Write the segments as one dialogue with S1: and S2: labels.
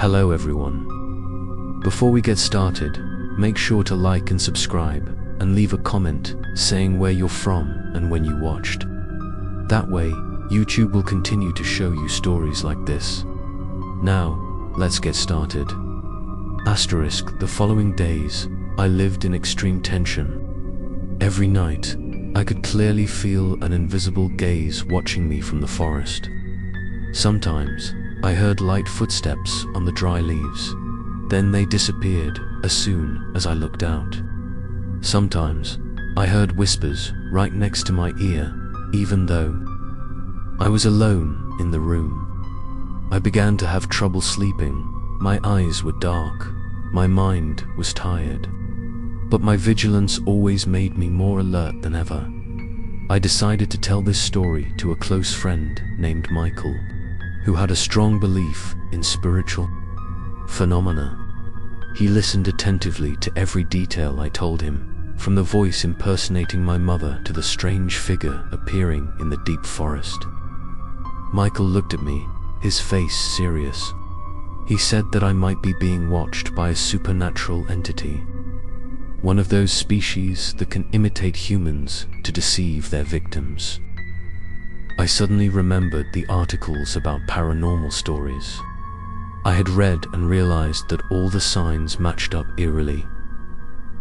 S1: Hello everyone. Before we get started, make sure to like and subscribe, and leave a comment saying where you're from and when you watched. That way, YouTube will continue to show you stories like this. Now, let's get started. The following days, I lived in extreme tension. Every night, I could clearly feel an invisible gaze watching me from the forest. Sometimes, I heard light footsteps on the dry leaves. Then they disappeared as soon as I looked out. Sometimes, I heard whispers right next to my ear, even though I was alone in the room. I began to have trouble sleeping. My eyes were dark. My mind was tired. But my vigilance always made me more alert than ever. I decided to tell this story to a close friend named Michael, who had a strong belief in spiritual phenomena. He listened attentively to every detail I told him, from the voice impersonating my mother to the strange figure appearing in the deep forest. Michael looked at me, his face serious. He said that I might be being watched by a supernatural entity, one of those species that can imitate humans to deceive their victims. I suddenly remembered the articles about paranormal stories. I had read and realized that all the signs matched up eerily.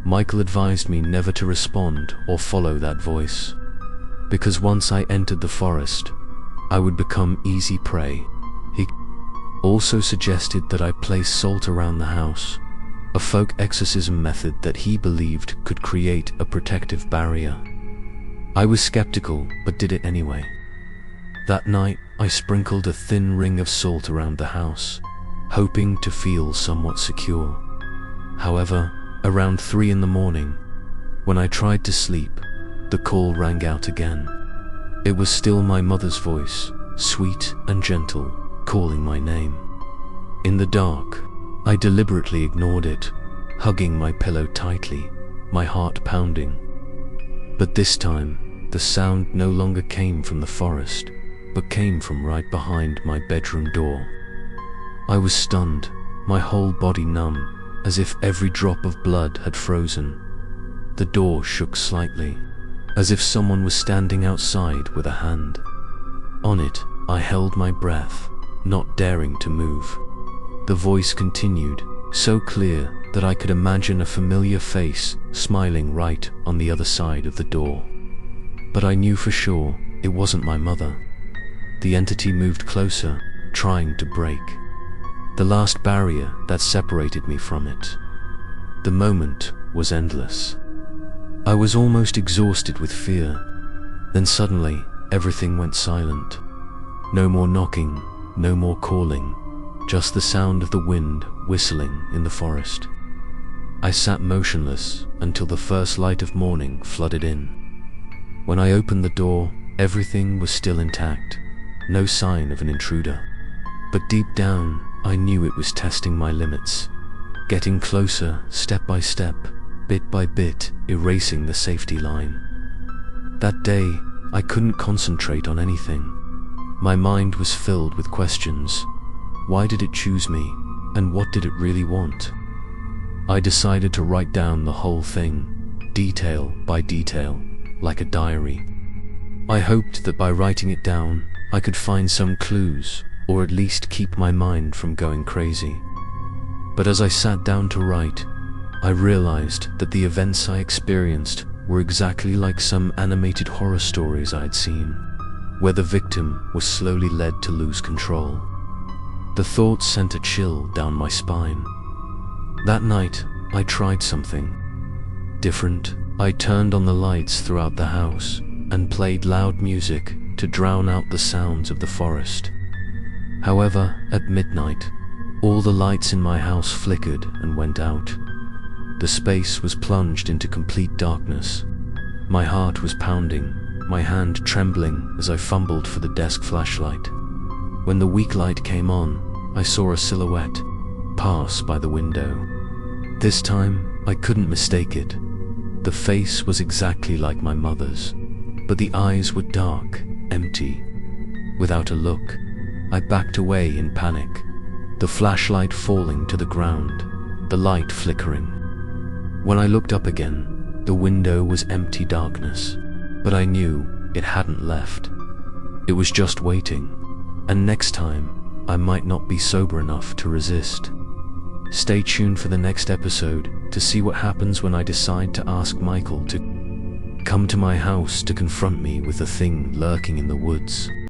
S1: Michael advised me never to respond or follow that voice, because once I entered the forest, I would become easy prey. He also suggested that I place salt around the house, a folk exorcism method that he believed could create a protective barrier. I was skeptical, but did it anyway. That night, I sprinkled a thin ring of salt around the house, hoping to feel somewhat secure. However, around 3 in the morning, when I tried to sleep, the call rang out again. It was still my mother's voice, sweet and gentle, calling my name. In the dark, I deliberately ignored it, hugging my pillow tightly, my heart pounding. But this time, the sound no longer came from the forest, but came from right behind my bedroom door. I was stunned, my whole body numb, as if every drop of blood had frozen. The door shook slightly, as if someone was standing outside with a hand on it. I held my breath, not daring to move. The voice continued, so clear that I could imagine a familiar face smiling right on the other side of the door. But I knew for sure it wasn't my mother. The entity moved closer, trying to break the last barrier that separated me from it. The moment was endless. I was almost exhausted with fear. Then suddenly, everything went silent. No more knocking, no more calling, just the sound of the wind whistling in the forest. I sat motionless until the first light of morning flooded in. When I opened the door, everything was still intact, no sign of an intruder. But deep down, I knew it was testing my limits, getting closer step by step, bit by bit, erasing the safety line. That day, I couldn't concentrate on anything. My mind was filled with questions. Why did it choose me, and what did it really want? I decided to write down the whole thing, detail by detail, like a diary. I hoped that by writing it down, I could find some clues, or at least keep my mind from going crazy. But as I sat down to write, I realized that the events I experienced were exactly like some animated horror stories I had seen, where the victim was slowly led to lose control. The thought sent a chill down my spine. That night, I tried something different. I turned on the lights throughout the house and played loud music to drown out the sounds of the forest. However, at midnight, all the lights in my house flickered and went out. The space was plunged into complete darkness. My heart was pounding, my hand trembling as I fumbled for the desk flashlight. When the weak light came on, I saw a silhouette pass by the window. This time, I couldn't mistake it. The face was exactly like my mother's, but the eyes were dark, empty. Without a look, I backed away in panic. the flashlight falling to the ground, the light flickering. When I looked up again, the window was empty darkness, but I knew it hadn't left. It was just waiting, and next time, I might not be sober enough to resist. Stay tuned for the next episode to see what happens when I decide to ask Michael to come to my house to confront me with the thing lurking in the woods.